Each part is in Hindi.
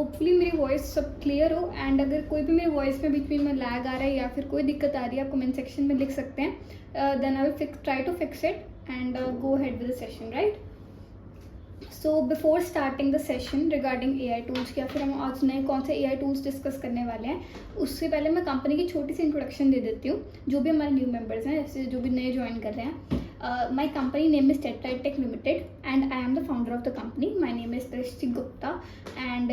होपफुली मेरी वॉइस सब क्लियर हो, एंड अगर कोई भी मेरी वॉइस में बीच में लैग आ रहा है या फिर कोई दिक्कत आ रही है आप कमेंट सेक्शन में लिख सकते हैं, then I will try to fix it and go head with the session, right. So before starting the session regarding AI tools, या फिर हम आज नए कौन से AI टूल्स डिस्कस करने वाले हैं, उससे पहले मैं कंपनी की छोटी सी इंट्रोडक्शन दे देती हूँ जो भी हमारे न्यू मेंबर्स हैं, जैसे जो भी नए ज्वाइन कर रहे हैं। My company name is TETRAEdTech Limited and I am the founder of the company. My name is Drishti Gupta and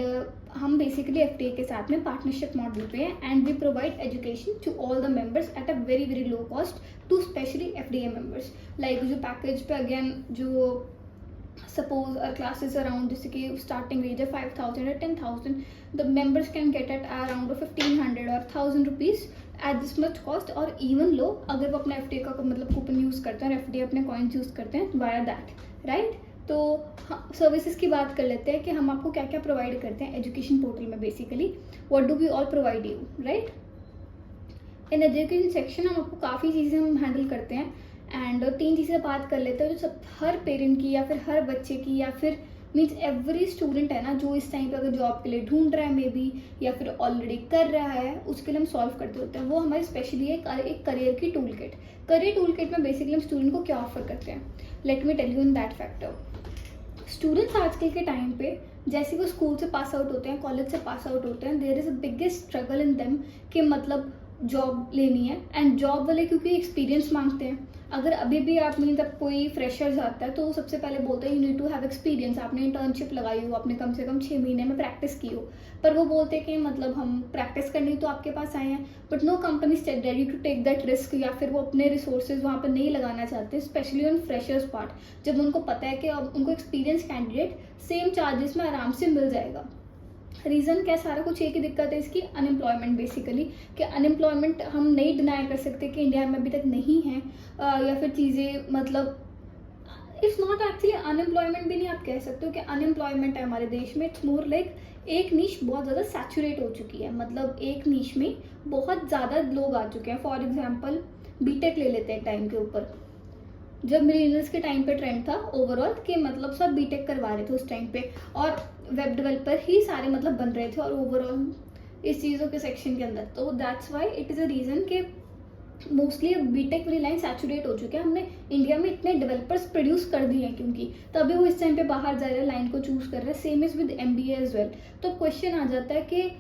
हम बेसिकली FTA के साथ में पार्टनरशिप मॉडल पे हैं and we provide education to all the members at a very low cost to specially FDA members. Like जो पैकेज पे अगेन जो suppose our classes around जैसे कि starting range है 5,000 or 10,000, the members can get it around 1,500 or 1,000 rupees at this much cost और even low अगर वो अपने FTA का मतलब कूपन यूज़ करते हैं और FTA अपने कॉइन्स यूज़ करते हैं via that, right। तो हाँ, सर्विसेज की बात कर लेते हैं कि हम आपको क्या क्या प्रोवाइड करते हैं एजुकेशन पोर्टल में। Basically what do we all provide you, right. In education section हम आपको काफ़ी चीज़ें हम हैंडल करते हैं एंड 3 चीज़ें बात कर लेते हैं जो सब हर पेरेंट की या फिर हर बच्चे की या फिर मीन्स एवरी स्टूडेंट है ना जो इस टाइम पे अगर जॉब के लिए ढूंढ रहा है मे बी या फिर ऑलरेडी कर रहा है, उसके लिए हम सॉल्व करते होते हैं। वो हमारी स्पेशली एक करियर की tool kit. Career tool kit में बेसिकली हम स्टूडेंट को क्या ऑफर करते हैं, let me tell you in that factor. Students आजकल के टाइम पे जैसे वो स्कूल से पास आउट होते हैं, कॉलेज से पास आउट होते हैं, there is a biggest struggle in them कि मतलब जॉब लेनी है एंड जॉब वाले क्योंकि एक्सपीरियंस मांगते हैं। अगर अभी भी आप मीन्स अब कोई फ्रेशर जाता है तो वो सबसे पहले बोलते हैं you need to have experience, आपने इंटर्नशिप लगाई हो, आपने कम से कम 6 महीने में प्रैक्टिस की हो। पर वो बोलते हैं कि मतलब हम प्रैक्टिस करने तो आपके पास आए हैं, but no company is ready to take that risk, या फिर वो अपने रिसोर्सेज वहाँ पर नहीं लगाना चाहते, स्पेशली ऑन फ्रेशर्स पार्ट, जब उनको पता है कि अब उनको एक्सपीरियंस कैंडिडेट सेम चार्जेस में आराम से मिल जाएगा। रीज़न क्या, सारा कुछ एक ही दिक्कत है इसकी, अनएम्प्लॉयमेंट। बेसिकली कि अनएम्प्लॉयमेंट हम नहीं डिनाई कर सकते कि इंडिया में अभी तक नहीं है, या फिर चीज़ें मतलब इट्स नॉट एक्चुअली अनएम्प्लॉयमेंट भी नहीं आप कह सकते हो कि अनएम्प्लॉयमेंट है हमारे देश में। इट्स मोर लाइक एक नीश बहुत ज़्यादा सैचुरेट हो चुकी है, मतलब एक नीश में बहुत ज़्यादा लोग आ चुके हैं। फॉर एग्जाम्पल बीटेक ले लेते हैं टाइम के ऊपर, जब मिलेनियल्स के टाइम पे ट्रेंड था ओवरऑल कि मतलब सब बीटेक करवा रहे थे उस टाइम पे और वेब डेवलपर ही सारे मतलब बन रहे थे और ओवरऑल इस चीज़ों के सेक्शन के अंदर। तो that's why it is a reason कि मोस्टली अब बीटेक वाली लाइन सैचुरेट हो चुकी है। हमने इंडिया में इतने डेवलपर्स प्रोड्यूस कर दिए हैं क्योंकि तभी वो इस टाइम पे बाहर जा रहे हैं, लाइन को चूज कर रहे हैं। Same is with MBA as well. तो क्वेश्चन आ जाता है कि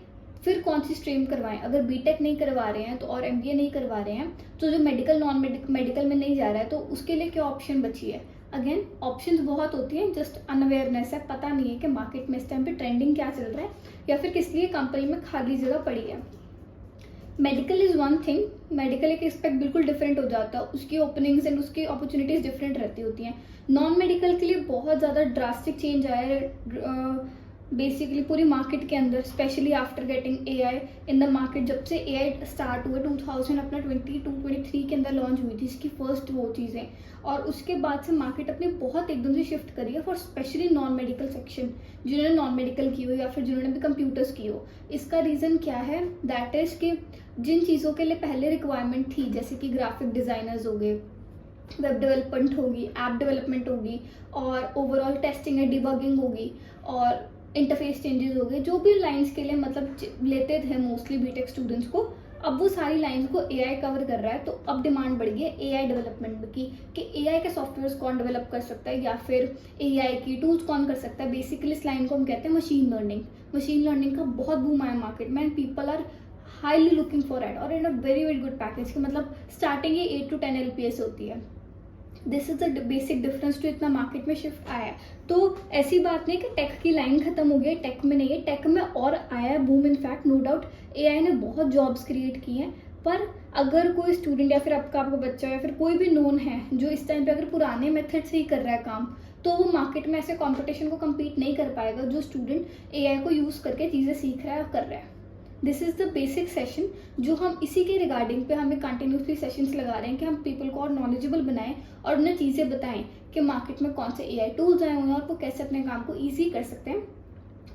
फिर कौन सी स्ट्रीम करवाएं। अगर बीटेक नहीं करवा रहे हैं तो और MBA नहीं करवा रहे हैं तो जो मेडिकल नॉन मेडिकल में नहीं जा रहा है तो उसके लिए क्या ऑप्शन बची है। अगेन ऑप्शंस बहुत होती हैं, जस्ट अनअवेयरनेस है, पता नहीं है कि मार्केट में इस टाइम पे ट्रेंडिंग क्या चल रहा है या फिर किस लिए कंपनी में खाली जगह पड़ी है। Medical is one thing, medical एक एस्पेक्ट बिल्कुल डिफरेंट हो जाता है, उसकी ओपनिंग्स एंड उसकी अपॉर्चुनिटीज़ डिफरेंट रहती होती हैं। नॉन मेडिकल के लिए बहुत ज़्यादा ड्रास्टिक चेंज आया है बेसिकली पूरी मार्केट के अंदर, specially after getting AI in the market. जब से AI स्टार्ट हुआ 2000 अपना 22-23 के अंदर लॉन्च हुई थी इसकी फर्स्ट वो चीज़ें, और उसके बाद से मार्केट अपनी बहुत एकदम से शिफ्ट करी है for specially non medical section, जिन्होंने नॉन मेडिकल की हो या फिर जिन्होंने भी कंप्यूटर्स की हो। इसका रीज़न क्या है, दैट इज़ कि जिन चीज़ों के लिए पहले रिक्वायरमेंट थी जैसे कि ग्राफिक डिज़ाइनर्स हो गए, वेब डेवलपमेंट होगी, ऐप डेवलपमेंट होगी और ओवरऑल टेस्टिंग एंड डिबगिंग होगी और इंटरफेस चेंजेस हो गए, जो भी लाइंस के लिए मतलब लेते थे मोस्टली बीटेक स्टूडेंट्स को, अब वो सारी लाइंस को AI कवर कर रहा है। तो अब डिमांड बढ़ गई है AI डेवलपमेंट की कि AI के सॉफ्टवेयर कौन डेवलप कर सकता है या फिर AI की टूल्स कौन कर सकता है। बेसिकली इस लाइन को हम कहते हैं मशीन लर्निंग। मशीन लर्निंग का बहुत बूम आया मार्केट में and people are highly looking for it और in a very good package कि मतलब स्टार्टिंग ही 8 to 10 LPS होती है। This is the basic difference जो इतना मार्केट में शिफ्ट आया है। तो ऐसी बात नहीं कि टेक की लाइन खत्म हो गई, टेक में नहीं है, टेक में और आया है boom. In fact no doubt AI ने बहुत जॉब्स क्रिएट की हैं, पर अगर कोई स्टूडेंट या फिर आपका बच्चा या फिर कोई भी नोन है जो इस टाइम पे अगर पुराने मेथड से ही कर रहा है काम, तो वो मार्केट में ऐसे कंपटीशन को कम्पीट नहीं कर पाएगा जो स्टूडेंट AI को यूज़ करके चीज़ें सीख रहा है और कर रहा है। This is the basic session जो हम इसी के रिगार्डिंग पे हमें कंटिन्यूसली सेशंस लगा रहे हैं कि हम पीपल को और नॉलेजेबल बनाएं और उन्हें चीज़ें बताएं कि मार्केट में कौन से AI टूल्स आए हुए हैं और वो कैसे अपने काम को ईजी कर सकते हैं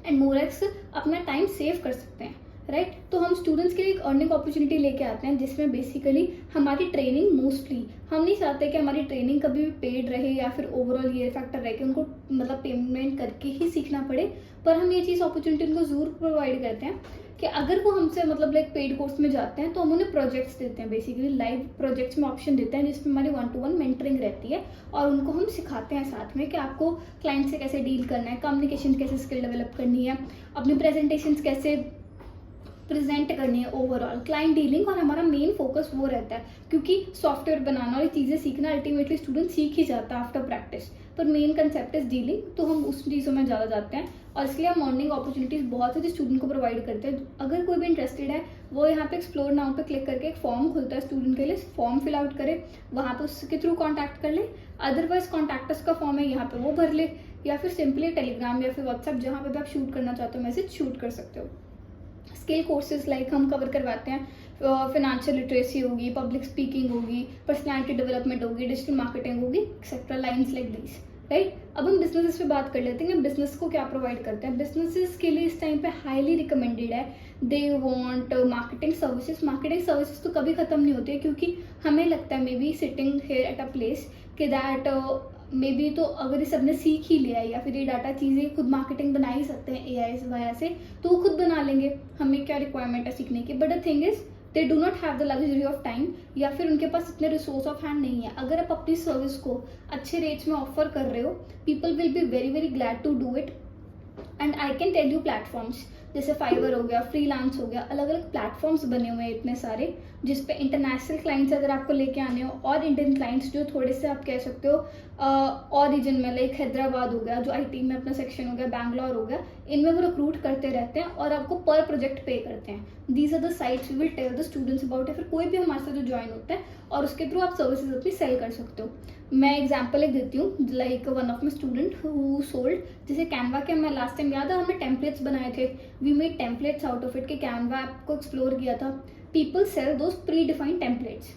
एंड मोरेक्स अपना टाइम सेव कर सकते हैं। राइट। तो हम स्टूडेंट्स के लिए एक अर्निंग अपॉर्चुनिटी लेके आते हैं जिसमें बेसिकली हमारी ट्रेनिंग मोस्टली, हम नहीं चाहते कि हमारी ट्रेनिंग कभी भी पेड रहे या फिर ओवरऑल ये फैक्टर रहे कि उनको मतलब पेमेंट करके ही सीखना पड़े, पर हम ये चीज़ अपॉर्चुनिटी उनको ज़रूर प्रोवाइड करते हैं कि अगर वो हमसे मतलब लाइक पेड कोर्स में जाते हैं तो हम उन्हें प्रोजेक्ट्स देते हैं, बेसिकली लाइव प्रोजेक्ट्स में ऑप्शन देते हैं जिसमें हमारी 1-to-1 मेंटरिंग रहती है और उनको हम सिखाते हैं साथ में कि आपको क्लाइंट से कैसे डील करना है, कम्युनिकेशन कैसे स्किल डेवलप करनी है, अपनी प्रेजेंटेशंस कैसे प्रेजेंट करनी है, ओवरऑल क्लाइंट डीलिंग। और हमारा मेन फोकस वो रहता है क्योंकि सॉफ्टवेयर बनाना और ये चीज़ें सीखना अल्टीमेटली स्टूडेंट सीख ही जाता है आफ्टर प्रैक्टिस, पर मेन कंसेप्ट इज डीलिंग, तो हम उस चीज़ों में ज़्यादा जाते हैं और इसलिए हम मॉर्निंग अपॉर्चुनिटीज़ बहुत सारे स्टूडेंट को प्रोवाइड करते हैं। अगर कोई भी इंटरेस्टेड है वो यहाँ पे एक्सप्लोर नाउ पे क्लिक करके एक फॉर्म खुलता है स्टूडेंट के लिए, फॉर्म फिल आउट करे, वहाँ पे उसके थ्रू कॉन्टैक्ट कर ले, अदरवाइज कॉन्टैक्टस का फॉर्म है यहाँ पे वो भर ले, या फिर सिंपली टेलीग्राम या फिर व्हाट्सएप जहाँ पे भी आप शूट करना चाहते हो मैसेज शूट कर सकते हो। स्किल कोर्सेज लाइक हम कवर करवाते हैं, फिनेंशियल लिटरेसी होगी, पब्लिक स्पीकिंग होगी, पर्सनैलिटी डेवलपमेंट होगी, डिजिटल मार्केटिंग होगी, etcetera lines like this, right. अब हम बिजनेसेस पे बात कर लेते हैं, बिजनेस को क्या प्रोवाइड करते हैं। बिजनेसेस के लिए इस टाइम पे हाईली रिकमेंडेड है, they want marketing services. Marketing services तो कभी खत्म नहीं होती है क्योंकि हमें लगता है may be sitting here at a place कि दैट मे बी तो अगर ये सबने सीख ही लिया है या फिर ये डाटा चीज़ें खुद मार्केटिंग बना ही सकते हैं एआई वजह से, तो वो खुद बना लेंगे, हमें क्या रिक्वायरमेंट है सीखने की। But the thing is they do not have the luxury of time या फिर उनके पास इतने रिसोर्स ऑफ हैंड नहीं है। अगर आप अपनी सर्विस को अच्छे रेट्स में ऑफर कर रहे हो, people will be very very glad to do it. And I can tell you platforms जैसे फाइवर हो गया, फ्रीलांस हो गया, अलग अलग प्लेटफॉर्म्स बने हुए हैं इतने सारे जिस पे इंटरनेशनल क्लाइंट्स अगर आपको लेके आने हो और इंडियन क्लाइंट्स जो थोड़े से आप कह सकते हो और रीजन में लाइक हैदराबाद हो गया जो आईटी में अपना सेक्शन हो गया, बैंगलोर हो गया, इनमें वो रिक्रूट करते रहते हैं और आपको पर प्रोजेक्ट पे करते हैं। These are the sites we will tell the students about, या फिर कोई भी हमारे साथ जो ज्वाइन होता है और उसके थ्रू आप सर्विसेज अपनी सेल कर सकते हो। मैं एग्जाम्पल एक देती हूँ, like one of my student who sold, जैसे कैनवा के मैं लास्ट टाइम याद है हमने टेम्पलेट्स बनाए थे, we made templates out of it के कैनवा ऐप को एक्सप्लोर किया था। People sell those predefined templates,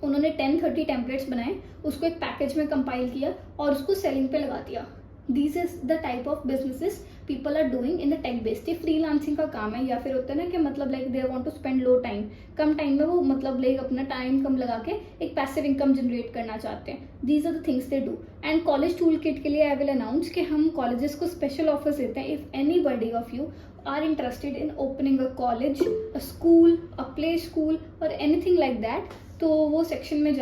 उन्होंने 10-30 टेम्पलेट्स बनाए, उसको एक पैकेज में कंपाइल किया और उसको सेलिंग पे लगा दिया। This is the type of businesses people are doing in the tech based. ये फ्रीलांसिंग का काम है या फिर होता है ना कि मतलब like they want to spend low time, कम टाइम में वो मतलब लाइक अपना टाइम कम लगा के एक पैसिव इनकम जनरेट करना चाहते हैं। These are the things they do. And college tool kit के लिए आई विल अनाउंस कि हम कॉलेजेस को स्पेशल ऑफर्स देते हैं if any buddy of you are interested in opening a college, a school, a play school or anything like that, तो वो सेक्शन में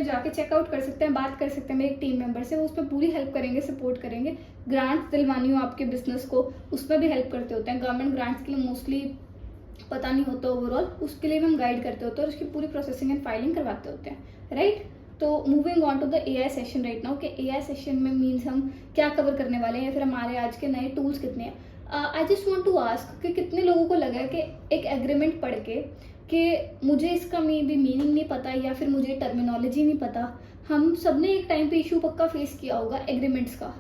जाके चेकआउट कर सकते हैं, बात कर सकते हैं मेरे एक टीम मेंबर से, वो उसमें पूरी हेल्प करेंगे, सपोर्ट करेंगे। ग्रांट्स दिलवानी हो आपके बिजनेस को उसमें भी हेल्प करते होते हैं। गवर्नमेंट ग्रांट्स के लिए मोस्टली पता नहीं होता ओवरऑल, उसके लिए भी हम गाइड करते होते हैं और उसकी पूरी प्रोसेसिंग एंड फाइलिंग करवाते होते हैं, राइट। तो moving on to the AI session right now कि एआई सेशन में मीन्स हम क्या कवर करने वाले हैं या फिर हमारे आज के नए टूल्स कितने हैं। I just want to ask कि कितने लोगों को लगा है कि एक एग्रीमेंट पढ़ के कि मुझे इसका मे भी मीनिंग नहीं पता या फिर मुझे टर्मिनोलॉजी नहीं पता। हम सब ने एक टाइम पे इशू पक्का फेस किया होगा एग्रीमेंट्स का,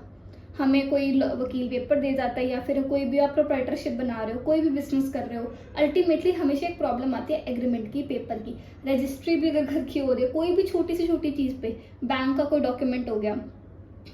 हमें कोई वकील पेपर दे जाता है या फिर कोई भी आप प्रोप्राइटरशिप बना रहे हो, कोई भी बिजनेस कर रहे हो, अल्टीमेटली हमेशा एक प्रॉब्लम आती है एग्रीमेंट की, पेपर की। रजिस्ट्री भी अगर घर की हो रही है, कोई भी छोटी से छोटी चीज़ पे, बैंक का कोई डॉक्यूमेंट हो गया,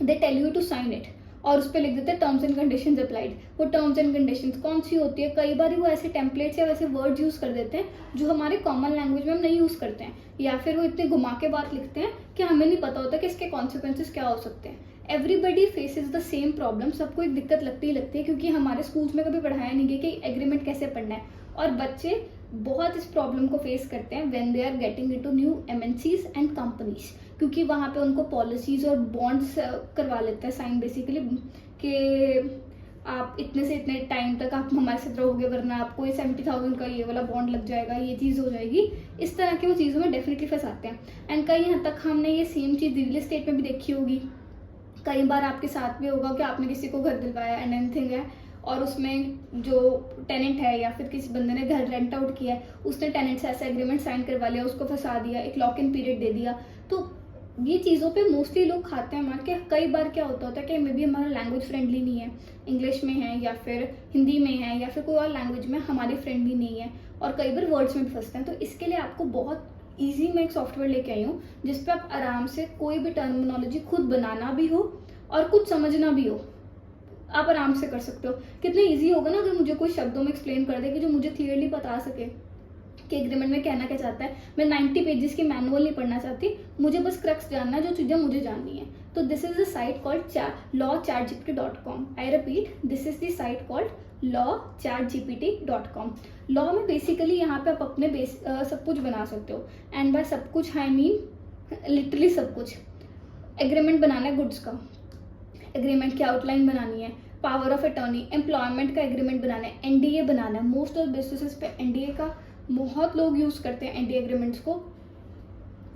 they tell you to sign it और उस पर लिख देते हैं टर्म्स एंड कंडीशंस अप्लाइड। वो टर्म्स एंड कंडीशंस कौन सी होती है, कई बार वो ऐसे टेम्पलेट्स या वैसे वर्ड्स यूज़ कर देते हैं जो हमारे कॉमन लैंग्वेज में हम नहीं यूज़ करते हैं, या फिर वो इतने घुमा के बात लिखते हैं कि हमें नहीं पता होता कि इसके कॉन्सिक्वेंसेस क्या हो सकते हैं। Everybody faces the same problem, सबको एक दिक्कत लगती ही लगती है क्योंकि हमारे स्कूल्स में कभी पढ़ाया नहीं गया कि एग्रीमेंट कैसे पढ़ना है, और बच्चे बहुत इस प्रॉब्लम को फेस करते हैं when they are getting into new MNCs and companies, क्योंकि वहाँ पे उनको पॉलिसीज और बॉन्ड्स करवा लेते हैं साइन बेसिकली कि आप इतने से इतने टाइम तक आप हमारे साथ रहोगे वरना आपको ये 70,000 का ये वाला बॉन्ड लग जाएगा, ये चीज़ हो जाएगी। इस तरह की वो चीज़ों में डेफिनेटली फंसाते हैं। एंड कई हद तक हमने ये सेम चीज़ रियल एस्टेट में भी देखी होगी, कई बार आपके साथ भी होगा कि आपने किसी को घर दिलवाया एंड एनीथिंग है और उसमें जो टेनेंट है या फिर किसी बंदे ने घर रेंट आउट किया है, उसने टेनेंट से ऐसा एग्रीमेंट साइन करवा लिया, उसको फंसा दिया, एक लॉक इन पीरियड दे दिया। तो ये चीज़ों पे मोस्टली लोग खाते हैं मार के। कई बार क्या होता है कि मे बी हमारा लैंग्वेज फ्रेंडली नहीं है, इंग्लिश में है या फिर हिंदी में है या फिर कोई और लैंग्वेज में हमारी फ्रेंडली नहीं है, और कई बार वर्ड्स में भी फंसते हैं। तो इसके लिए आपको बहुत ईजी मैं एक सॉफ्टवेयर लेके आई हूँ जिसपे आप आराम से कोई भी टर्मिनोलॉजी खुद बनाना भी हो और कुछ समझना भी हो, आप आराम से कर सकते हो। कितना ईजी होगा ना अगर मुझे कोई शब्दों में एक्सप्लेन कर दे कि जो मुझे क्लियरली बता सके कि एग्रीमेंट में कहना क्या चाहता है। मैं 90 पेजेस की मैनुअल नहीं पढ़ना चाहती, मुझे बस क्रक्स जानना है, जो चीज़ें मुझे जाननी है। तो this is the site called lawchatgpt.com। I repeat, this is the site called lawchatgpt.com। Law में बेसिकली यहाँ पे आप अपने सब कुछ बना सकते हो, एंड बाय सब कुछ आई मीन लिटरली सब कुछ। एग्रीमेंट बनाना है गुड्स का, एग्रीमेंट की आउटलाइन बनानी है, पावर ऑफ अटॉर्नी, एम्प्लॉयमेंट का एग्रीमेंट बनाना है, एनडीए बनाना है। मोस्ट ऑफ बिजनेसेस पे एनडीए का बहुत लोग यूज़ करते हैं, एनडीए एग्रीमेंट्स को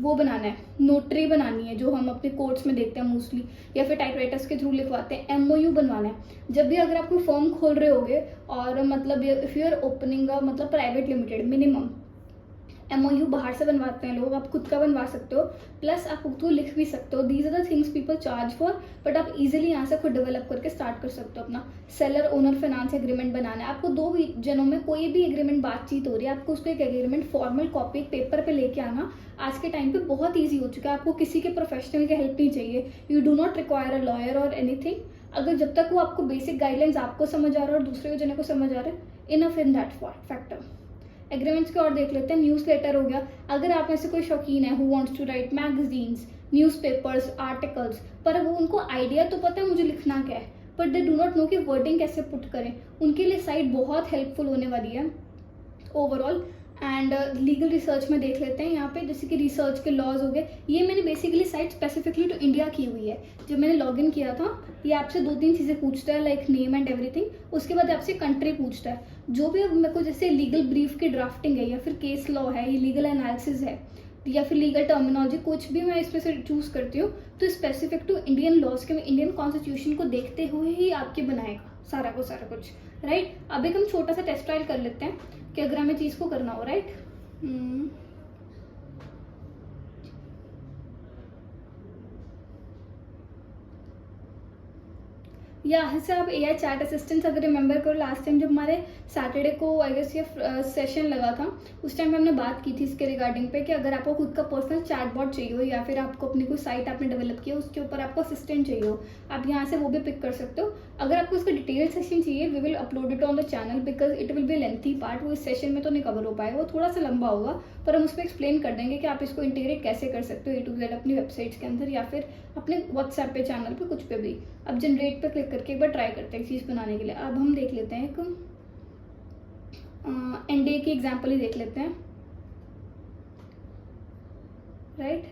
वो बनाना है। नोटरी बनानी है जो हम अपने कोर्ट्स में देखते हैं मोस्टली, या फिर टाइपराइटर्स के थ्रू लिखवाते हैं। एमओयू बनवाना है। जब भी अगर आप कोई फर्म खोल रहे होगे और मतलब if you are opening a मतलब प्राइवेट लिमिटेड, मिनिमम एमओयू बाहर से बनवाते हैं लोग, आप खुद का बनवा सकते हो, प्लस आप खुद लिख भी सकते हो। These are the things people charge for, but आप इजीली यहाँ से खुद डेवलप करके स्टार्ट कर सकते हो अपना। सेलर ओनर फाइनेंस एग्रीमेंट बनाना है आपको। दो जनों में कोई भी एग्रीमेंट बातचीत हो रही है, आपको उसको एक एग्रीमेंट फॉर्मल कॉपी पेपर पे लेके आना आज के टाइम पे बहुत ईजी हो चुका है। आपको किसी के प्रोफेशनल की हेल्प नहीं चाहिए, you do not require a lawyer और एनीथिंग। अगर जब तक वो आपको बेसिक गाइडलाइंस आपको समझ आ रहा है और दूसरे को जने को समझ आ रहा है, enough in that factor. Agreements की और देख लेते हैं। न्यूज़ लेटर हो गया, अगर आप में से कोई शौकीन है who wants to write magazines, newspapers, articles, पर वो उनको आइडिया तो पता है मुझे लिखना क्या है, but they do not no कि वर्डिंग कैसे पुट करें, उनके लिए साइट बहुत हेल्पफुल होने वाली है ओवरऑल। एंड लीगल रिसर्च में देख लेते हैं यहाँ पे, जैसे कि रिसर्च के लॉज हो गए। ये मैंने basically site specifically to India की हुई है। जब मैंने लॉगिन किया था, ये आपसे 2-3 चीज़ें पूछता है, लाइक नेम एंड एवरीथिंग। उसके बाद आपसे कंट्री पूछता है। जो भी अब मेरे को जैसे लीगल ब्रीफ की ड्राफ्टिंग है, या फिर केस लॉ है, ये लीगल एनालिसिस है, या फिर लीगल टर्मिनोलॉजी, कुछ भी मैं इसमें से चूज़ करती हूँ तो स्पेसिफिक टू इंडियन लॉज के, इंडियन कॉन्स्टिट्यूशन को देखते हुए ही आपके बनाएगा सारा कुछ, राइट। अब एक हम छोटा सा टेस्ट ट्रायल कर लेते हैं कि अगर हमें चीज़ को करना हो, राइट। या ऐसे आप एआई चैट असिस्टेंट अगर रिमेंबर करो, लास्ट टाइम जब हमारे सैटरडे को आई गेस ये सेशन लगा था, उस टाइम पे हमने बात की थी इसके रिगार्डिंग पे कि अगर आपको खुद का पर्सनल चैटबॉट चाहिए हो, या फिर आपको अपनी कोई साइट आपने डेवलप किया उसके ऊपर आपको असिस्टेंट चाहिए हो, आप यहाँ से वो भी पिक कर सकते हो। अगर आपको इसका डिटेल सेशन चाहिए, we will upload it on the channel because it will be lengthy part. वो इस सेशन में तो नहीं कवर हो पाएगा, वो थोड़ा सा लंबा होगा, पर हम उस पर एक्सप्लेन कर देंगे कि आप इसको इंटीग्रेट कैसे कर सकते हो A to Z अपनी वेबसाइट्स के अंदर, या फिर अपने व्हाट्सएप पे, चैनल पे, कुछ पे भी। अब जनरेट पे क्लिक करके एक बार ट्राई करते हैं चीज़ बनाने के लिए। अब हम देख लेते हैं एक एनडीए की एग्जांपल ही देख लेते हैं, राइट।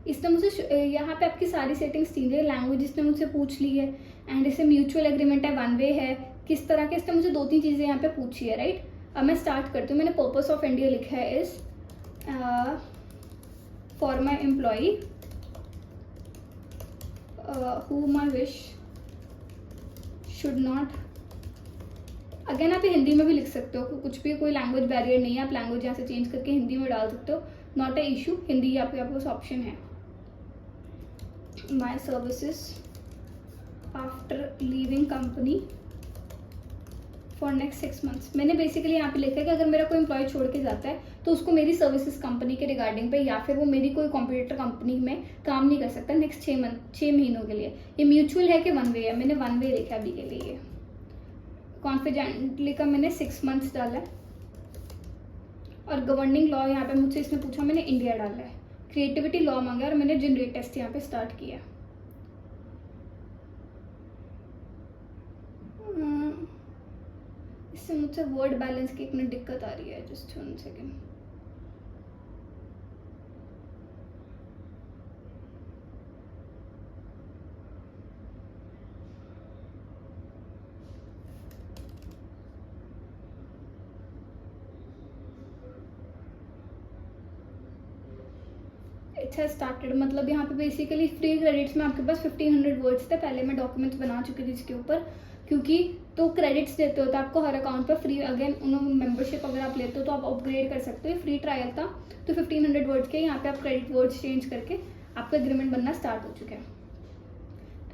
इसने मुझसे यहाँ पे आपकी सारी सेटिंग्स थी, लैंग्वेज इसने मुझसे पूछ ली है, एंड इसे म्यूचुअल एग्रीमेंट है, वन वे है, किस तरह के, इसने मुझे 2-3 चीज़ें यहाँ पे पूछी है, राइट। अब मैं स्टार्ट करती हूँ। मैंने पर्पस ऑफ इंडिया लिखा है is for my employee whom I wish should not, again आप हिंदी में भी लिख सकते हो, कुछ भी, कोई लैंग्वेज बैरियर नहीं है, आप लैंग्वेज यहाँ से चेंज करके हिंदी में डाल सकते हो, नॉट ए इशू। हिंदी आपके पास ऑप्शन है। My services after leaving company for next 6 months. मैंने बेसिकली यहाँ पे लिखा है कि अगर मेरा कोई एम्प्लॉय छोड़ के जाता है तो उसको मेरी सर्विसेज कंपनी के रिगार्डिंग पे, या फिर वो मेरी कोई कॉम्पिटिटर कंपनी में काम नहीं कर सकता नेक्स्ट 6 महीनों के लिए। ये म्यूचुअल है कि वन वे है, मैंने वन वे लिखा अभी के लिए। कॉन्फिडेंटली का मैंने 6 मंथ्स डाला है। और गवर्निंग लॉ यहाँ पे मुझसे इसने पूछा, मैंने इंडिया डाला है। क्रिएटिविटी लॉ मांगा और मैंने जनरेट टेस्ट यहाँ पे स्टार्ट किया। इससे मुझसे वर्ड बैलेंस की एक मिनट दिक्कत आ रही है, just 1 second. It's has started, मतलब यहाँ पे बेसिकली फ्री क्रेडिट्स में आपके पास 1500 वर्ड्स थे। पहले मैं डॉक्यूमेंट्स बना चुकी थी इसके ऊपर, क्योंकि तो क्रेडिट्स देते हो तो आपको हर अकाउंट पर फ्री, अगेन उन्होंने मेंबरशिप अगर आप लेते हो तो आप अपग्रेड कर सकते हो। फ्री ट्रायल था तो 1500 वर्ड्स के यहाँ पे आप क्रेडिट वर्ड्स चेंज करके आपका एग्रीमेंट बनना स्टार्ट हो चुका है।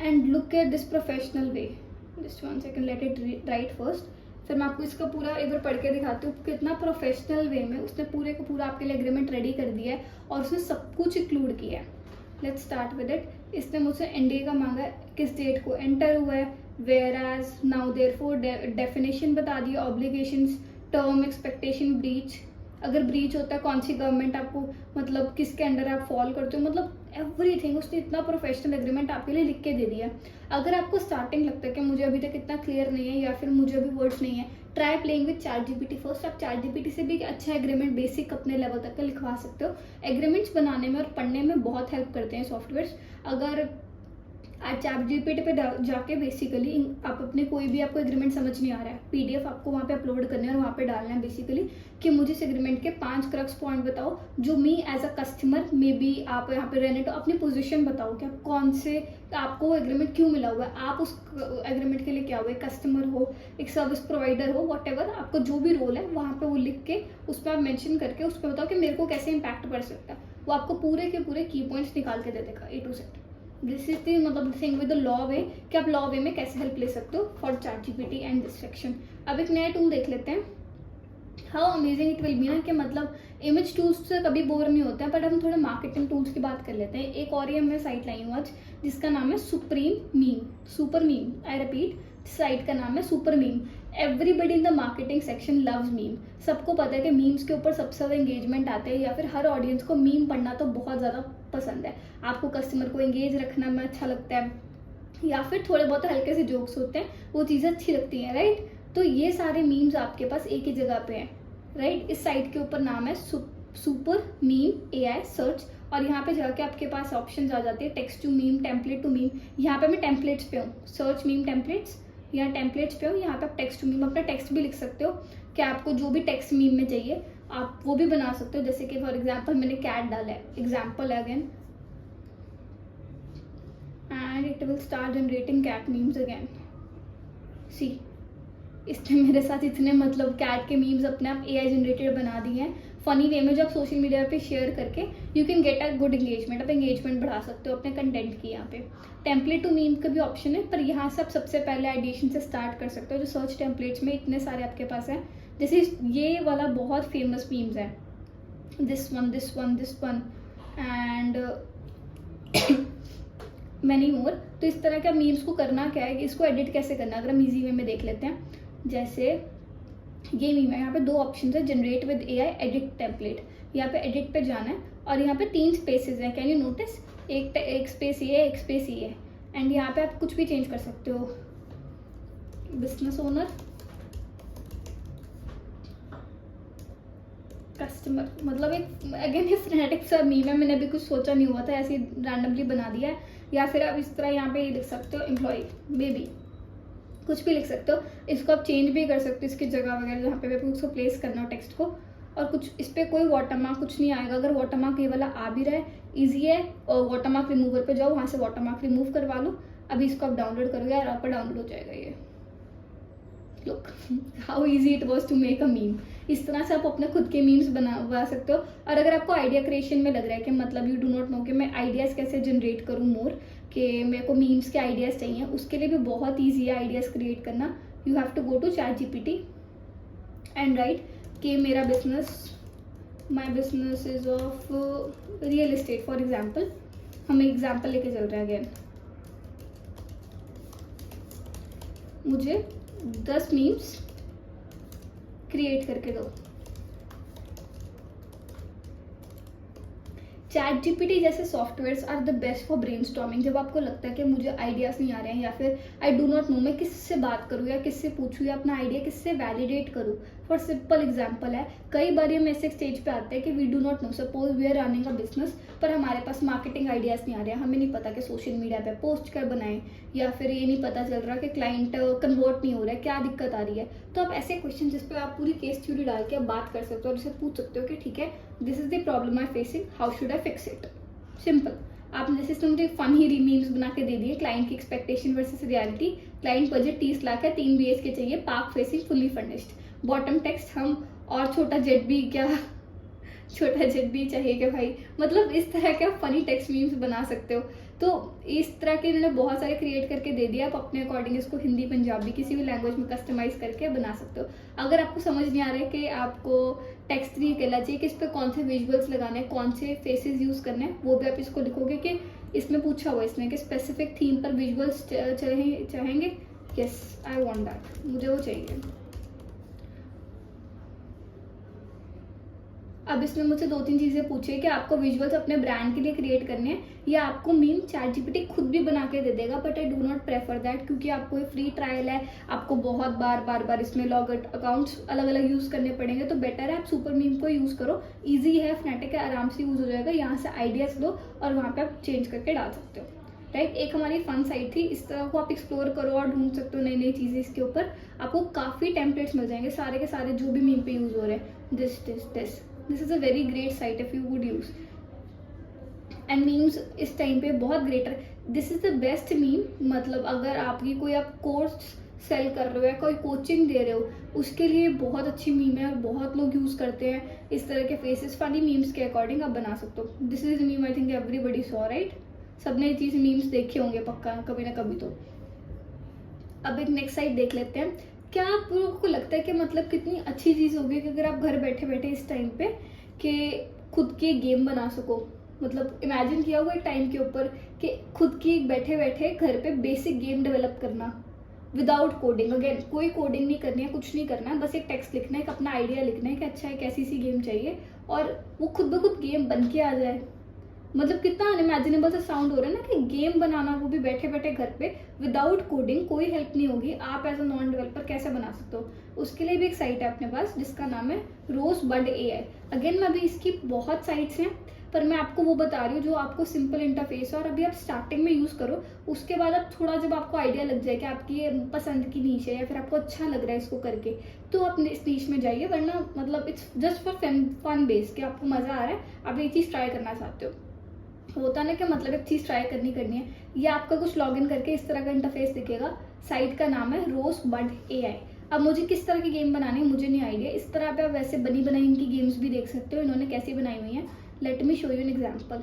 And look at this professional way, just 1 second, let it right first, फिर मैं आपको इसका पूरा एक बार पढ़ के दिखाती हूँ कितना प्रोफेशनल वे में उसने पूरे का पूरा आपके लिए एग्रीमेंट रेडी कर दिया है और उसने सब कुछ इंक्लूड किया है। Let's start with it. इसने मुझसे एनडीए का मांगा है, किस डेट को एंटर हुआ है, whereas now therefore definition बता दी, ऑब्लिगेशंस, टर्म, एक्सपेक्टेशन, ब्रीच, अगर ब्रीच होता है कौन सी गवर्नमेंट आपको मतलब किसके अंडर आप फॉल करते हो, मतलब एवरीथिंग उसने इतना प्रोफेशनल एग्रीमेंट आपके लिए लिख के दे दिया। अगर आपको स्टार्टिंग लगता है कि मुझे अभी तक इतना क्लियर नहीं है या फिर मुझे अभी वर्ड्स नहीं है, try playing with ChatGPT first. आप ChatGPT से भी एक अच्छा एग्रीमेंट बेसिक अपने लेवल तक का लिखवा सकते हो। एग्रीमेंट्स बनाने में और पढ़ने में बहुत हेल्प करते हैं सॉफ्टवेयर्स। अगर आज ChatGPT पे जाके बेसिकली आप अपने कोई भी आपको एग्रीमेंट समझ नहीं आ रहा है, PDF आपको वहाँ पे अपलोड करने और वहाँ पे डालना है बेसिकली कि मुझे इस एग्रीमेंट के 5 क्रक्स पॉइंट बताओ जो me as a customer maybe आप यहाँ पे रहने, तो अपनी पोजीशन बताओ कि आप कौन से, आपको एग्रीमेंट क्यों मिला हुआ है, आप उस एग्रीमेंट के लिए क्या हुआ है, कस्टमर हो, एक सर्विस प्रोवाइडर हो, वॉटएवर आपको जो भी रोल है वहाँ पे वो लिख के उस पर आप मेंशन करके उस पर बताओ कि मेरे को कैसे इंपैक्ट पड़ सकता है। वो आपको पूरे के पूरे की पॉइंट्स निकाल के दे देगा A to Z। This is the मतलब थिंग विद द लॉ वे कि आप लॉ वे में कैसे हेल्प ले सकते हो for ChatGPT and this section. अब एक नया टूल देख लेते हैं, how amazing it will B ना, कि मतलब इमेज टूल्स से कभी बोर नहीं होता है, बट हम थोड़े मार्केटिंग टूल्स की बात कर लेते हैं। एक और ही मैं साइट लाई हूँ आज जिसका नाम है supreme meme, super meme, I repeat, site का नाम है super meme. Everybody in the marketing section loves meme. सबको पता है कि मीम्स के ऊपर सबसे ज़्यादा एंगेजमेंट आते हैं, या फिर हर ऑडियंस को मीम पढ़ना तो बहुत ज़्यादा पसंद है। आपको कस्टमर को एंगेज रखना में अच्छा लगता है, या फिर थोड़े बहुत हल्के से जोक्स होते हैं, वो चीज़ें अच्छी लगती हैं, राइट। तो ये सारे मीम्स आपके पास एक ही जगह पे हैं, राइट। इस साइट के ऊपर नाम है सुपर मीम AI सर्च, और यहाँ पे जाके आपके पास ऑप्शन आ जाती है text to meme, template to meme. यहाँ पे मैं टेम्पलेट्स पे हूँ, सर्च मीम टेम्पलेट्स, यहाँ टेम्पलेट्स पे हूँ। यहाँ पे आप टेक्स्ट टू मीम अपना टेक्स्ट भी लिख सकते हो कि आपको जो भी टेक्स्ट मीम में चाहिए आप वो भी बना सकते हो। जैसे कि फॉर एग्जाम्पल मैंने कैट डाला है, example again, and it will start generating cat memes again. See, इसने मेरे साथ इतने मतलब कैट के मीम्स अपने आप AI जनरेटेड बना दिए हैं फनी वे में, जो आप सोशल मीडिया पे शेयर करके you can get a good engagement. आप एंगेजमेंट बढ़ा सकते हो अपने कंटेंट की। यहाँ पे टेम्पलेट टू मीम का भी ऑप्शन है, पर यहाँ से आप सबसे पहले आइडिएशन से स्टार्ट कर सकते हो। जो सर्च टेम्पलेट्स में इतने सारे आपके पास हैं, जैसे ये वाला बहुत फेमस मीम्स है, this one this one this one and many more. तो इस तरह का मीम्स को करना क्या है कि इसको एडिट कैसे करना है, अगर हम इजी वे में देख लेते हैं। जैसे ये मीम है, यहाँ पे 2 ऑप्शन है, generate with AI, edit template. यहाँ पे एडिट पे जाना है और यहाँ पे 3 स्पेसेस हैं, कैन यू नोटिस, एक स्पेस ये है, एक स्पेस ये है, एंड यहाँ पे आप कुछ भी चेंज कर सकते हो। बिजनेस ओनर, कस्टमर, मतलब एक अगेन ये फ्रेनेटिक सा मीम है, मैंने अभी कुछ सोचा नहीं हुआ था, ऐसे रैंडमली बना दिया है। या फिर आप इस तरह यहाँ पे ये लिख सकते हो, एम्प्लॉय, बेबी, कुछ भी लिख सकते हो। इसको आप चेंज भी कर सकते हो, इसकी जगह वगैरह जहाँ पे आपको उसको प्लेस करना हो टेक्स्ट को। और कुछ इस पर कोई वाटरमार्क कुछ नहीं आएगा। अगर वाटरमार्क ये वाला आ भी रहा है, ईजी है, और वाटरमार्क रिमूवर पे जाओ, वहाँ से वाटरमार्क रिमूव करवा लो। अभी इसको आप डाउनलोड करोगे और आप पर डाउनलोड हो जाएगा ये। Look how easy it was to make a meme. इस तरह से आप अपने खुद के मीम्स बना सकते हो। और अगर आपको आइडिया क्रिएशन में लग रहा है कि मतलब यू डू नॉट नो कि मैं आइडियाज़ कैसे जनरेट करूँ मोर, कि मेरे को मीम्स के आइडियाज़ चाहिए, उसके लिए भी बहुत ईजी है आइडियाज़ क्रिएट करना। You have to go to ChatGPT and write कि मेरा business, my business is of real estate for example. हम एग्जाम्पल लेके चल रहे हैं अगेन, मुझे 10 मीम्स क्रिएट करके दो। ChatGPT जैसे softwares are the best for brainstorming. जब आपको लगता है कि मुझे आइडियाज़ नहीं आ रहे हैं, या फिर आई डू नॉट नो मैं किससे बात करूँ या किससे पूछूँ, या अपना आइडिया किससे वैलिडेट करूँ। फॉर सिंपल एग्जाम्पल है, कई बार हम ऐसे स्टेज पे आते हैं कि we do not know, suppose we are running a business, पर हमारे पास मार्केटिंग आइडियाज़ नहीं आ रहे हैं, हमें नहीं पता कि सोशल मीडिया पे पोस्ट कर बनाएं, या फिर ये नहीं पता चल रहा कि क्लाइंट कन्वर्ट नहीं हो रहा है, क्या दिक्कत आ रही है। तो आप ऐसे क्वेश्चन जिस पे आप पूरी केस थ्योरी डाल के आप बात कर सकते हो और इसे पूछ सकते हो कि ठीक है, this is the problem I facing, how should I fix it. Simple. आप जैसे इसने मुझे फनी मीम्स बना के दे दिए, क्लाइंट की expectation versus reality, client budget 30 lakh है, 3 BHK चाहिए, park facing, fully furnished, bottom text हम, और छोटा जेट भी क्या, छोटा जेट भी चाहिए क्या भाई, मतलब इस तरह के आप फनी टेक्स्ट मीम्स बना सकते हो। तो इस तरह के इन्होंने बहुत सारे क्रिएट करके दे दिया, आप अपने अकॉर्डिंग इसको हिंदी, पंजाबी, किसी भी लैंग्वेज में कस्टमाइज करके बना सकते हो। अगर आपको समझ नहीं आ रहा है कि आपको टेक्स्ट नहीं अकेला चाहिए, कि इस पर कौन से विजुअल्स लगाने हैं, कौन से फेसेस यूज़ करने हैं, वो भी आप इसको लिखोगे कि इसमें पूछा हुआ इसने कि स्पेसिफिक थीम पर विजुअल्स चाहेंगे यस आई वांट दैट, मुझे वो चाहिए। अब इसने मुझसे 2-3 चीज़ें पूछी है कि आपको विजुअल्स अपने ब्रांड के लिए क्रिएट करने हैं या आपको मीम चैट जीपीटी खुद भी बना के दे देगा, but I do not prefer that, क्योंकि आपको ये फ्री ट्रायल है, आपको बहुत बार इसमें लॉग अकाउंट्स अलग अलग यूज़ करने पड़ेंगे, तो बेटर है आप सुपर मीम को यूज़ करो। ईजी है, फ्नैटिक है, आराम से यूज़ हो जाएगा, यहाँ से आइडियाज़ लो और वहाँ पर आप चेंज करके डाल सकते हो, राइट। एक हमारी फन साइट थी, इस तरह को आप एक्सप्लोर करो और ढूंढ सकते हो नई नई चीज़ें। इसके ऊपर आपको काफ़ी टेम्पलेट्स मिल जाएंगे, सारे के सारे जो भी मीम पे यूज़ हो रहे हैं। This is a very great site if you would use. And memes इस टाइम पे बहुत greater, this is the best meme. मतलब अगर आपकी कोई आप कोर्स सेल कर रहे हो या कोई कोचिंग दे रहे हो, उसके लिए बहुत अच्छी मीम है और बहुत लोग यूज़ करते हैं। इस तरह के फेसेस वाली मीम्स के अकॉर्डिंग आप बना सकते हो। This is meme I think everybody saw, right. सबने ये चीज़ मीम्स देखे होंगे पक्का कभी ना कभी। तो अब एक नेक्स्ट साइट देख लेते हैं। क्या आपको लगता है कि मतलब कितनी अच्छी चीज़ होगी कि अगर आप घर बैठे बैठे इस टाइम पे कि खुद के गेम बना सको। मतलब इमेजिन किया होगा एक टाइम के ऊपर कि खुद की बैठे बैठे घर पे बेसिक गेम डेवलप करना विदाउट कोडिंग। अगेन कोई कोडिंग नहीं करनी है, कुछ नहीं करना है, बस एक टेक्स्ट लिखना है, एक अपना आइडिया लिखना है कि अच्छा एक ऐसी सी गेम चाहिए और वो खुद ब खुद गेम बन के आ जाए। मतलब कितना अनइमेजिनेबल सा साउंड हो रहा है ना कि गेम बनाना, वो भी बैठे बैठे घर पे विदाउट कोडिंग, कोई हेल्प नहीं होगी। आप एज अ नॉन डेवलपर कैसे बना सकते हो, उसके लिए भी एक साइट है अपने पास जिसका नाम है रोजबड AI। अगेन मैं अभी इसकी बहुत साइट्स हैं, पर मैं आपको वो बता रही हूँ जो आपको सिंपल इंटरफेस है और अभी आप स्टार्टिंग में यूज़ करो। उसके बाद आप थोड़ा जब आपको आइडिया लग जाए कि आपकी ये पसंद की नीश है या फिर आपको अच्छा लग रहा है इसको करके, तो आप इस नीश में जाइए। वरना मतलब it's just for fun base कि आपको मज़ा आ रहा है, आप ये चीज़ ट्राई करना चाहते हो। होता ना कि मतलब एक चीज़ ट्राई करनी है। ये आपका कुछ लॉगिन करके इस तरह का इंटरफेस दिखेगा। साइट का नाम है रोजबड AI। अब मुझे किस तरह की गेम बनानी है मुझे नहीं आइडिया। इस तरह पे आप वैसे बनी बनाई इनकी गेम्स भी देख सकते हो, इन्होंने कैसी बनाई हुई है। Let me show you an example,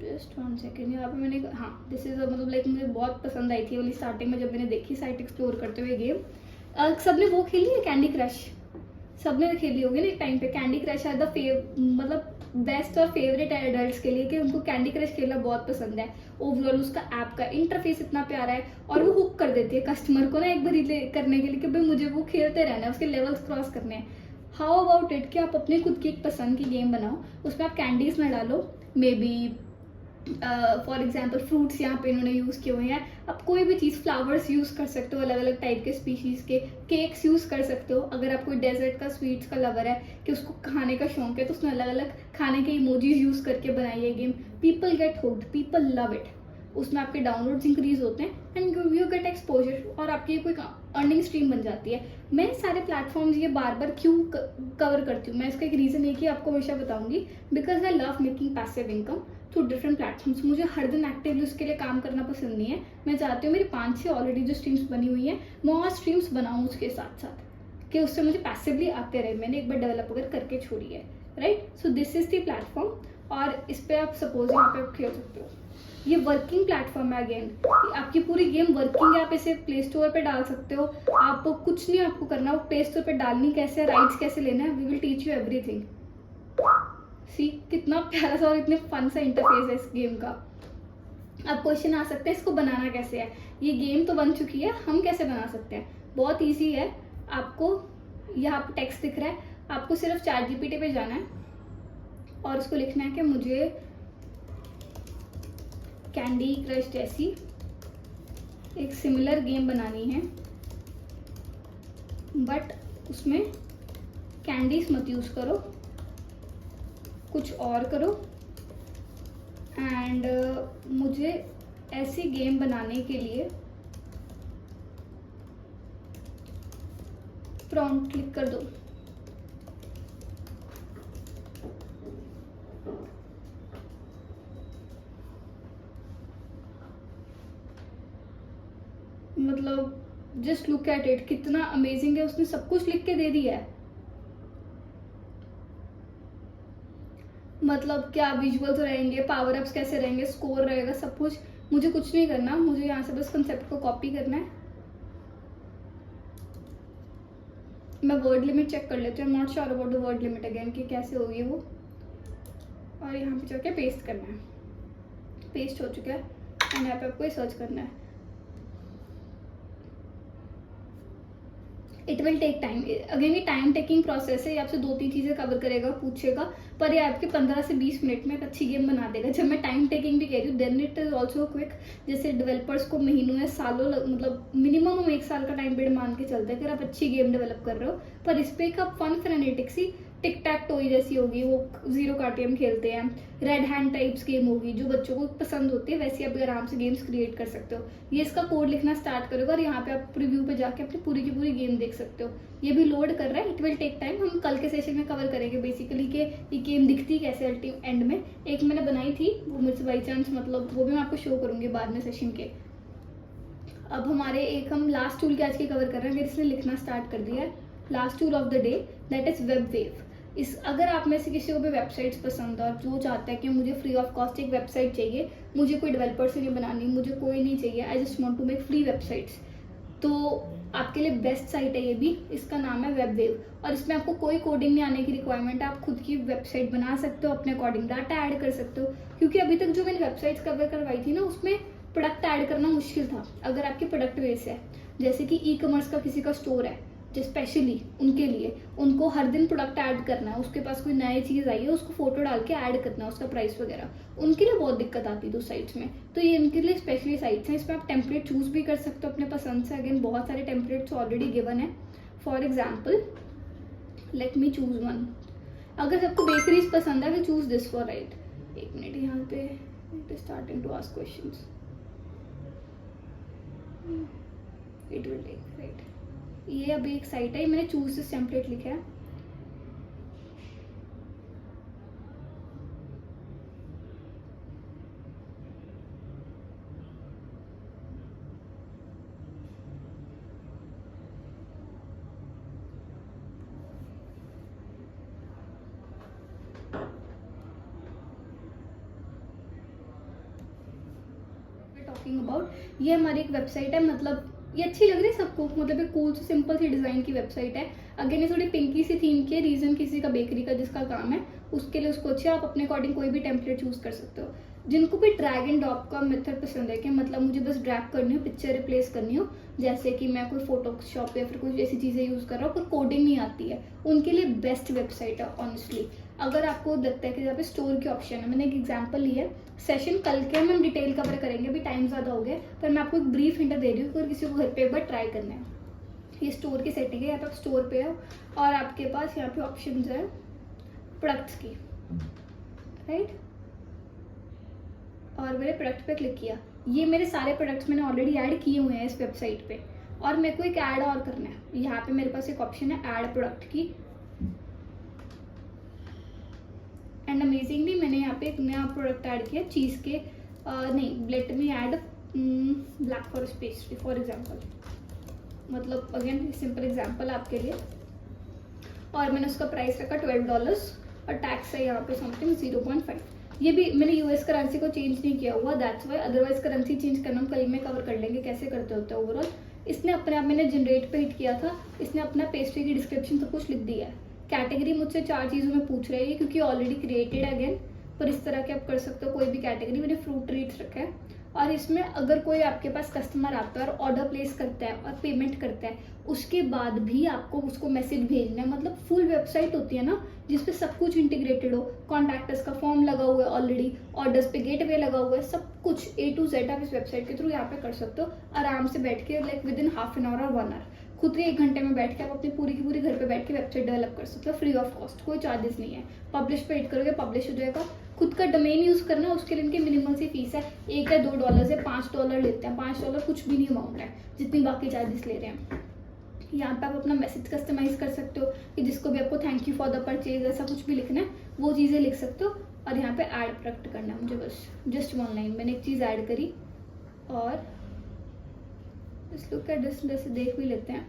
just 1 second. यहाँ पे मैंने दिस इज मतलब लाइक मुझे बहुत पसंद आई थी वाली स्टार्टिंग में जब मैंने देखी साइट एक्सप्लोर करते हुए गेम। सबने वो खेली है कैंडी क्रश, सबने खेली होगी ना एक टाइम पे। कैंडी क्रश है द मतलब बेस्ट और फेवरेट है एडल्ट्स के लिए कि उनको कैंडी क्रश खेलना बहुत पसंद है। ओवरऑल उसका ऐप का इंटरफेस इतना प्यारा है और वो हुक कर देती है कस्टमर को ना एक बार करने के लिए कि भाई मुझे वो खेलते रहना है, उसके लेवल्स क्रॉस करने हैं। हाउ अबाउट इट कि आप अपनी खुद की एक पसंद की गेम बनाओ, उसमें आप कैंडीज ना डालो, may be for example fruits यहाँ पे इन्होंने यूज़ किए हुए हैं। आप कोई भी चीज़, फ्लावर्स यूज़ कर सकते हो अलग अलग टाइप के स्पीशीज़ के, केक्स यूज़ कर सकते हो। अगर आप कोई डेजर्ट का स्वीट्स का लवर है कि उसको खाने का शौक है, तो उसमें अलग अलग खाने के इमोजीज यूज़ करके बनाई है game. People get hooked, people love it. उसमें आपके डाउनलोड्स इंक्रीज होते हैं एंड यू गेट एक्सपोजर और आपकी कोई अर्निंग स्ट्रीम बन जाती है। मैं सारे प्लेटफॉर्म्स ये बार बार क्यों कवर करती हूँ, मैं इसका एक रीज़न है कि आपको हमेशा बताऊंगी, because I love making passive income through different platforms. मुझे हर दिन एक्टिवली उसके लिए काम करना पसंद नहीं है। मैं चाहती हूँ मेरी 5-6 ऑलरेडी जो स्ट्रीम्स बनी हुई हैं मैं और स्ट्रीम्स बनाऊँ उसके साथ साथ कि उससे मुझे पैसिवली आते रहे। मैंने एक बार डेवलप अगर करके छोड़ी है, right. So this is the platform और इस पर आप सपोज यहाँ पे खेल सकते हो। ये वर्किंग प्लेटफॉर्म है। अगेन आपकी पूरी गेम वर्किंग है, आप इसे प्ले स्टोर पे डाल सकते हो। आप कुछ नहीं आपको करना, वो प्ले स्टोर पे डालनी कैसे है, राइट्स कैसे लेना है, we will teach you everything. See कितना प्यारा सा और इतने फन सा इंटरफेस है इस गेम का। अब क्वेश्चन आ सकते हैं इसको बनाना कैसे है। ये गेम तो बन चुकी है, हम कैसे बना सकते हैं। बहुत ईजी है। आपको यहाँ पे टेक्स्ट दिख रहा है, आपको सिर्फ चैट जीपीटी पे जाना है और उसको लिखना है कि मुझे कैंडी क्रश जैसी एक सिमिलर गेम बनानी है, बट उसमें कैंडीज मत यूज़ करो, कुछ और करो। एंड मुझे ऐसी गेम बनाने के लिए प्रॉम्प्ट क्लिक कर दो। मतलब जस्ट लुक एट इट, कितना अमेजिंग है। उसने सब कुछ लिख के दे दिया है। मतलब क्या विजुअल्स रहेंगे, पावर अप्स कैसे रहेंगे, स्कोर रहेगा, सब कुछ। मुझे कुछ नहीं करना, मुझे यहाँ से बस कंसेप्ट को कॉपी करना है। मैं वर्ड लिमिट चेक कर लेती हूँ, not sure about the word limit again कि कैसे होगी वो। और यहाँ पे जाके पेस्ट करना है। पेस्ट हो चुका है। एंड यहाँ पे आपको ये सर्च करना है। It will take time, again ये टाइम टेकिंग प्रोसेस है, ये आपसे 2-3 चीज़ें कवर करेगा, पूछेगा, पर ये आपके 15 से 20 मिनट में एक अच्छी गेम बना देगा। जब मैं टाइम टेकिंग भी कह रही हूँ, then it is also quick. जैसे डेवलपर्स को महीनों या सालों मतलब मिनिमम हम 1 साल का टाइम पीरियड मान के चलते हैं अगर आप अच्छी गेम डेवलप कर रहे हो। पर इस पर एक आप फन फ्रेनेटिक सी टिक टैक टॉय जैसी होगी, वो 0 कार्टियम खेलते हैं, रेड हैंड टाइप्स गेम होगी जो बच्चों को पसंद होती है, वैसे आप आराम से गेम्स क्रिएट कर सकते हो। ये इसका कोड लिखना स्टार्ट करोगे और यहाँ पे आप प्रीव्यू पे जाके अपनी पूरी की पूरी गेम देख सकते हो। ये भी लोड कर रहा है, इट विल टेक टाइम। हम कल के सेशन में कवर करेंगे बेसिकली कि ये गेम दिखती कैसे अल्टीमेट एंड में। एक मैंने बनाई थी, वो मुझसे बाई चांस मतलब वो भी मैं आपको शो करूंगी बाद में सेशन के। अब हमारे एक हम लास्ट टूल के आज के कवर कर रहे हैं, इसने लिखना स्टार्ट कर दिया है। Last tool of the day that is web wave. इस अगर आप में से किसी को भी वेबसाइट्स पसंद है और जो चाहता है कि मुझे फ्री ऑफ कॉस्ट एक वेबसाइट चाहिए, मुझे कोई डेवलपर से नहीं बनानी, मुझे कोई नहीं चाहिए, I just want to make free websites, तो आपके लिए बेस्ट साइट है ये भी। इसका नाम है वेब वेव और इसमें आपको कोई कोडिंग नहीं आने की रिक्वायरमेंट है। आप खुद की वेबसाइट बना सकते हो, अपने अकॉर्डिंग डाटा ऐड कर सकते हो। क्योंकि अभी तक जो मैंने वेबसाइट्स कवर करवाई थी ना, उसमें प्रोडक्ट ऐड करना मुश्किल था। अगर आपकी प्रोडक्ट बेस है, जैसे कि ई कॉमर्स का किसी का स्टोर है, जो स्पेशली उनके लिए, उनको हर दिन प्रोडक्ट ऐड करना है, उसके पास कोई नई चीज़ आई है उसको फोटो डाल के ऐड करना है, उसका प्राइस वगैरह, उनके लिए बहुत दिक्कत आती है दो साइट्स में। तो ये इनके लिए स्पेशली साइट्स हैं। इसमें आप टेम्पलेट चूज भी कर सकते हो अपने पसंद से। अगेन बहुत सारे टेम्पलेट्स ऑलरेडी गिवन है। For example let me choose one. अगर सबको बेकरीज पसंद है, चूज दिस फॉर राइट। एक मिनट, यहाँ पे it is starting to ask questions, it will take right. ये अभी एक साइट है, मैंने चूज दिस टेम्पलेट लिखा है। टॉकिंग अबाउट, ये हमारी एक वेबसाइट है, मतलब ये अच्छी लग रही है सबको, मतलब एक कूल सिंपल सी डिजाइन की वेबसाइट है। अगेन ये थोड़ी पिंकी सी थीम की है, रीजन किसी का बेकरी का जिसका काम है उसके लिए उसको अच्छे, आप अपने अकॉर्डिंग कोई भी टेम्पलेट चूज कर सकते हो। जिनको भी ड्रैग एंड ड्रॉप का मेथड पसंद है कि मतलब मुझे बस ड्रैग करनी हो, पिक्चर रिप्लेस करनी हो, जैसे कि मैं कोई फोटोशॉप या फिर कुछ ऐसी चीज़ें यूज़ कर रहा हूँ पर कोडिंग नहीं आती है, उनके लिए बेस्ट वेबसाइट है ऑनेस्टली। अगर आपको लगता है कि यहाँ पे स्टोर के ऑप्शन है, मैंने एक एग्जांपल ली है, सेशन कल के हम डिटेल कवर करेंगे, अभी टाइम ज़्यादा हो गया, पर मैं आपको एक ब्रीफ हिंट दे रही हूँ अगर किसी को घर पे एक बार ट्राई करना है। ये स्टोर की सेटिंग है, यहाँ पे आप स्टोर पे हो और आपके पास यहाँ पे ऑप्शन है प्रोडक्ट्स की, राइट, और मेरे प्रोडक्ट पे क्लिक किया। ये मेरे सारे प्रोडक्ट्स मैंने ऑलरेडी ऐड किए हुए हैं इस वेबसाइट पे, और मेरे को एक ऐड और करना है। यहाँ पे मेरे पास एक ऑप्शन है ऐड प्रोडक्ट की, एंड अमेजिंगली मैंने यहाँ पे एक नया प्रोडक्ट ऐड किया, चीज़ के नहीं, let me add black forest pastry for example, मतलब अगेन सिंपल एग्जांपल आपके लिए, और मैंने उसका प्राइस रखा $12 और टैक्स है यहाँ पे समथिंग 0.5। ये भी मैंने यूएस करेंसी को चेंज नहीं किया हुआ, that's why, otherwise currency change करना हम कल में कवर कर लेंगे कैसे करते होते हैं ओवरऑल। इसने अपने आप, मैंने जनरेट पे हिट किया था, इसने अपना पेस्ट्री की डिस्क्रिप्शन सब कुछ लिख दिया है। कैटेगरी मुझसे 4 चीज़ों में पूछ रही है क्योंकि ऑलरेडी क्रिएटेड है अगेन, पर इस तरह के आप कर सकते हो कोई भी कैटेगरी। मैंने फ्रूट ट्रीट्स रखा है, और इसमें अगर कोई आपके पास कस्टमर आता है और ऑर्डर प्लेस करता है और पेमेंट करता है, उसके बाद भी आपको उसको मैसेज भेजना है। मतलब फुल वेबसाइट होती है ना जिसपे सब कुछ इंटीग्रेटेड हो, कॉन्टैक्टस का फॉर्म लगा हुआ है ऑलरेडी, ऑर्डर्स पे गेटवे लगा हुआ है, सब कुछ A to Z आप इस वेबसाइट के थ्रू यहाँ पे कर सकते हो आराम से बैठ के, like with in half an hour और 1 आवर। खुद के 1 घंटे में बैठ के आप अपनी पूरी की पूरी घर पे बैठ के वेबसाइट डेवलप कर सकते हो फ्री ऑफ कॉस्ट, कोई चार्जेस नहीं है। पब्लिश पे हिट करोगे, पब्लिश हो जाएगा। खुद का डोमेन यूज करना, उसके लिए इनकी मिनिमल सी फीस है, $1 या $2 है, $5 लेते हैं। $5 कुछ भी नहीं अमाउंट है जितनी बाकी चार्जेस ले रहे हैं। यहाँ पे आप अपना मैसेज कस्टमाइज कर सकते हो कि जिसको भी आपको thank you for the purchase ऐसा कुछ भी लिखना है वो चीज़ें लिख सकते हो, और यहाँ पे ऐड प्रोडक्ट करना है मुझे, बस जस्ट 1 लाइन मैंने एक चीज़ ऐड करी, और इस लुक एट दिस, जैसे देख भी लेते हैं,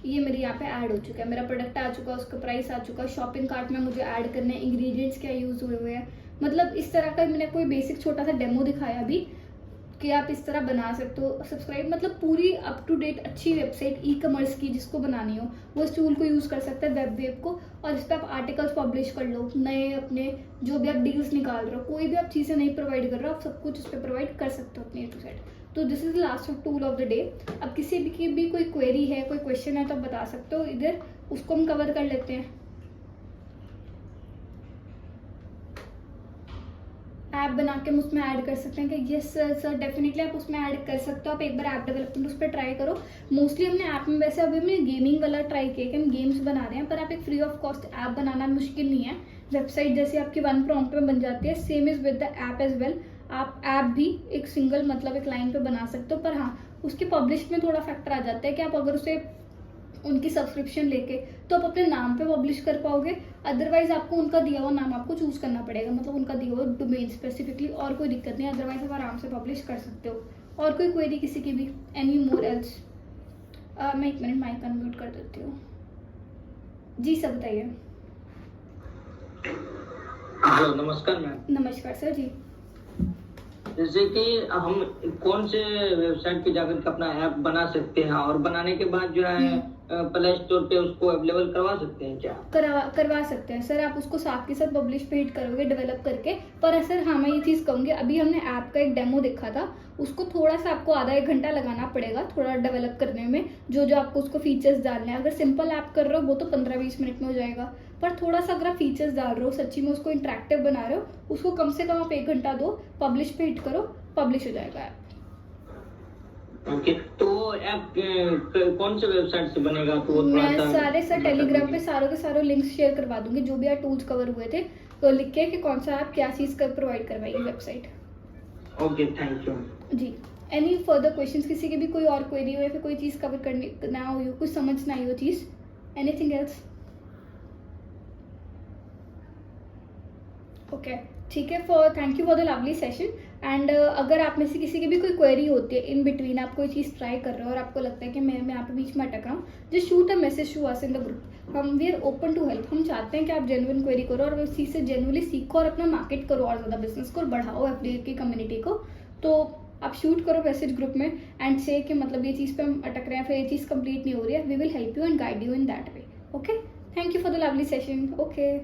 ये मेरे यहाँ पे ऐड हो चुका है, मेरा प्रोडक्ट आ चुका है, उसका प्राइस आ चुका है, शॉपिंग कार्ट में मुझे ऐड करने हैं, इंग्रेडिएंट्स क्या यूज़ हुए हुए हैं। मतलब इस तरह का मैंने कोई बेसिक छोटा सा डेमो दिखाया अभी, कि आप इस तरह बना सकते हो। सब्सक्राइब मतलब पूरी अप टू डेट अच्छी वेबसाइट ई कॉमर्स की जिसको बनानी हो वो इस टूल को यूज़ कर सकता है, वेब को। और इस पर आप आर्टिकल्स पब्लिश कर लो, नए अपने जो भी आप डील्स निकाल रहे हो, कोई भी आप चीज़ें नहीं प्रोवाइड कर रहे हो, आप सब कुछ इस पर प्रोवाइड कर सकते हो अपनी ए टू जेड। तो this is last of tool of the day. अब किसी भी की भी कोई क्वेरी है, कोई क्वेश्चन है तो आप बता सकते हो इधर, उसको हम कवर कर लेते हैं। ऐप बना के हम उसमें ऐड कर सकते हैं कि यस सर डेफिनेटली आप उसमें ऐड कर सकते हो। आप एक बार ऐप डेवलपमेंट उस पर ट्राई करो। मोस्टली हमने ऐप में वैसे अभी हमने गेमिंग वाला ट्राई किया कि हम गेम्स बना रहे हैं, पर आप एक फ्री ऑफ कॉस्ट ऐप बनाना मुश्किल नहीं है। वेबसाइट जैसे आपकी 1 प्रॉम्प्ट में बन जाती है, same is with the app as well. आप ऐप भी एक सिंगल मतलब एक लाइन पे बना सकते हो, पर हाँ उसके पब्लिश में थोड़ा फैक्टर आ जाता है कि आप अगर उसे उनकी सब्सक्रिप्शन लेके तो आप अपने नाम पे पब्लिश कर पाओगे, अदरवाइज आपको उनका दिया हुआ नाम आपको चूज करना पड़ेगा, मतलब उनका दिया हुआ डोमेन स्पेसिफिकली। और कोई दिक्कत नहीं, अदरवाइज आप आराम से पब्लिश कर सकते हो। और कोई क्वेरी किसी की भी, एनी मोर एल्स? मैं 1 मिनट माइक अनम्यूट कर देती हूँ। जी सर बताइए। नमस्कार मैम। नमस्कार सर जी। जैसे कि हम कौन से वेबसाइट पे जाकर के अपना ऐप बना सकते हैं और बनाने के बाद जो है प्ले स्टोर पे उसको अवेलेबल करवा सकते हैं क्या? करवा सकते हैं सर। आप उसको साथ के साथ पब्लिश पे हिट करोगे डेवलप करके। पर सर हाँ मैं ये चीज़ कहूँगी, अभी हमने ऐप का एक डेमो देखा था, उसको थोड़ा सा आपको आधा 1 घंटा लगाना पड़ेगा थोड़ा डेवलप करने में, जो जो आपको उसको फीचर्स डालने हैं। अगर सिंपल ऐप कर रहे हो वो तो 15-20 मिनट में हो जाएगा, पर थोड़ा सा अगर आप फीचर्स डाल रहे हो, सच्ची में उसको इंटरेक्टिव बना रहे हो, उसको कम से कम आप 1 घंटा दो, पब्लिश पे हिट करो, पब्लिश हो जाएगा ऐप। ओके, तो ऐप कौन से वेबसाइट से बनेगा? तो मैं सारे सर टेलीग्राम पे सारों के सारों लिंक्स शेयर करवा दूंगी, जो भी टूल्स कवर हुए थे, तो लिख के कि कौन सा ऐप क्या चीज़ कर प्रोवाइड करवाएगी वेबसाइट। ओके, थैंक यू जी। Any further questions? किसी की भी कोई और क्वेरी हो या फिर कोई चीज़ कवर करनी ना हो, कुछ समझ ना आई हो चीज़, एनीथिंग एल्स? ओके ठीक है। Thank you for the lovely session. And अगर आप में से किसी की भी कोई क्वेरी होती है इन बिटवीन, आप कोई चीज़ ट्राई कर रहे हो और आपको लगता है कि मैं यहाँ पे बीच में अटक रहा हूँ, just shoot a message to us in the group. हम we are open to help. हम चाहते हैं कि आप जेन्युइन क्वेरी करो और उस चीज़ से जेन्युइनली सीखो और अपना मार्केट करो और ज़्यादा बिजनेस को, और बढ़ाओ अपनी की कम्युनिटी को। तो आप शूट करो मैसेज ग्रुप में एंड से कि मतलब ये चीज़ पे हम अटक रहे हैं, फिर ये चीज़ कंप्लीट नहीं हो रही है, we will help you and guide you in that way. Okay, thank you for the lovely session. Okay.